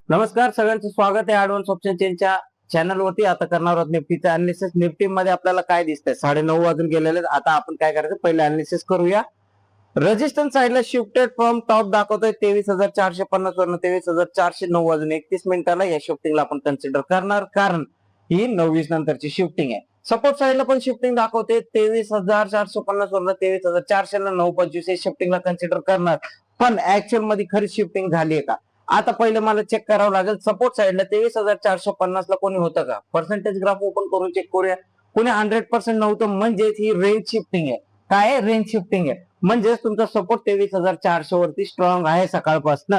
नमस्कार, सगळ्यांचं स्वागत आहे ऍडव्हान्स ऑप्शन चेनच्या चॅनल वरती. आता करणार आहोत निफ्टीचं अनालिसिस. निफ्टी मध्ये आपल्याला काय दिसतंय, 9:30 वाजून गेलेले. आता आपण काय करायचं, पहिले अनालिसिस करूया. रेजिस्टन्स साईडला शिफ्टेड फ्रॉम टॉप दाखवतोय 23,450 वरून 23,409 वाजून 31 मिनिटाला. या शिफ्टिंगला आपण कन्सिडर करणार, कारण ही 29 नंतरची शिफ्टिंग आहे. सपोर्ट साईडला पण शिफ्टिंग दाखवते 23,450 वरून 23,400 ला 9.25 शिफ्टिंगला कन्सिडर करणार. पण ऍक्च्युअल मध्ये खरी शिफ्टिंग झालीये का, आता पहिलं मला चेक करावं लागेल. सपोर्ट साईडला 23,450 ला कोणी होतं का, पर्सेंटेज ग्राफ ओपन करून चेक करूया. कोणी 100% नव्हतं, म्हणजेच ही रेंज शिफ्टिंग आहे. काय आहे, रेंज शिफ्टिंग आहे. म्हणजेच तुमचा सपोर्ट 23,400 वरती स्ट्रॉंग आहे सकाळपासून.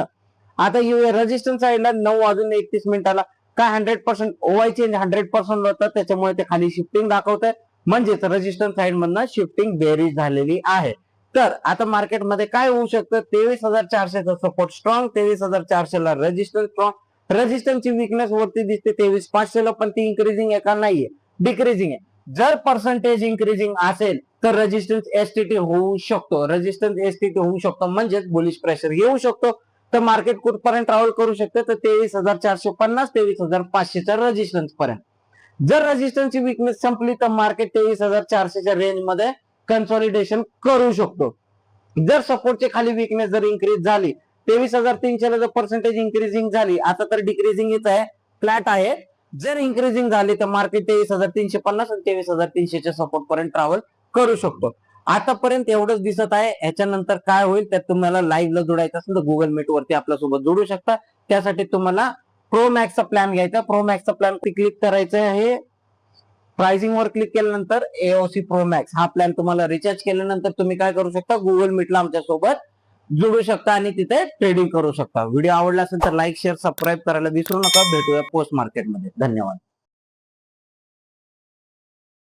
आता रेजिस्टन्स साईडला 9 वाजून 31 मिनिटाला काय 100% ओवाय चेंज 100% होतं, त्याच्यामुळे ते खाली शिफ्टिंग दाखवत आहे. म्हणजेच रेजिस्टन्स साईड मधनं शिफ्टिंग बेरीज झालेली आहे. तर आता मार्केटमध्ये काय होऊ शकतं, 23,400 चा सपोर्ट स्ट्रॉंग, 23,400 ला रेजिस्टन्स स्ट्रॉंग. रेजिस्टन्सची विकनेस वरती दिसते 23,500 ला, पण ती इन्क्रीजिंग आहे का, नाहीये, डिक्रीजिंग आहे. जर पर्सेंटेज इन्क्रीजिंग असेल तर रेजिस्टन्स एसटीटी होऊ शकतो, रेजिस्टन्स एसटीटी होऊ शकतो, म्हणजेच बुलिश प्रेशर येऊ शकतो. तर मार्केट कुठपर्यंत ट्रॅव्हल करू शकतं, तर 23,450 23,500 च्या रेजिस्टन्स पर्यंत. जर रेजिस्टन्सची विकनेस संपली तर मार्केट 23,400 च्या रेंज मध्ये कन्सॉलिडेशन करू शकतो. जर सपोर्टची खाली विकनेस जर इन्क्रीज झाली, 23,300 ला जर पर्सेंटेज इन्क्रीजिंग झाली, आता तर डिक्रीजिंगच आहे, फ्लॅट आहे. जर इन्क्रीजिंग झाली तर मार्केट 23,350 आणि 23,300 च्या सपोर्ट पर्यंत ट्रॅव्हल करू शकतो. आतापर्यंत एवढंच दिसत आहे. याच्यानंतर काय होईल, त्यात तुम्हाला लाईव्हला जोडायचं असेल तर गुगल मीट वरती आपल्यासोबत जोडू शकता. त्यासाठी तुम्हाला प्रो मॅक्सचा प्लॅन घ्यायचा. प्रो मॅक्सचा प्लॅन क्लिक करायचं आहे. प्राइसिंग वर क्लिक केल्यानंतर एओसी प्रो मॅक्स हा प्लॅन तुम्हाला रिचार्ज केल्यानंतर तुम्ही काय करू शकता, गुगल मीटला आमच्या सोबत जोडू शकता आणि तिथे ट्रेडिंग करू शकता. व्हिडिओ आवडला असेल तर लाईक शेअर सबस्क्राईब करायला विसरू नका. भेटूया पोस्ट मार्केटमध्ये. धन्यवाद.